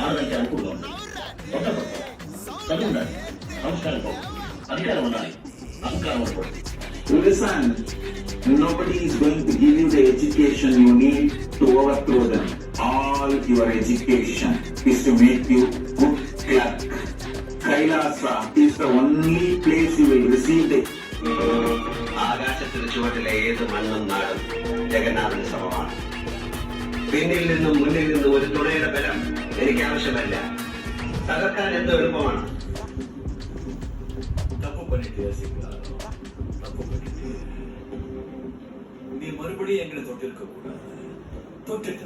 ఆడదానికి అనుకూలంగా ఉంది. చదువు సంస్కారంతో అధికారం ఉండాలి, అహంకారం ఉండకూడదు. Listen, nobody is going to give you the education you need to overthrow them. All your education is to make you good clerk. Kailasa is the only place you will receive the ആകാശത്തിന് ചുവട്ടിലെ ഏത് മണ്ണും നാടും ജഗന്നാഥന് സമമാണ്. പിന്നിൽ നിന്നും മുന്നിൽ നിന്നും ഒരു തുണയുടെ ബലം എനിക്ക് ആവശ്യമല്ല. തകർക്കാൻ എന്തോ എളുപ്പമാണ്. தப்பு பண்ணிட்டியா சிங்காரம், தப்பு பண்ணிட்டு நீ மறுபடியும் எங்களை தொட்டிருக்க கூடாது. தொட்டுட்ட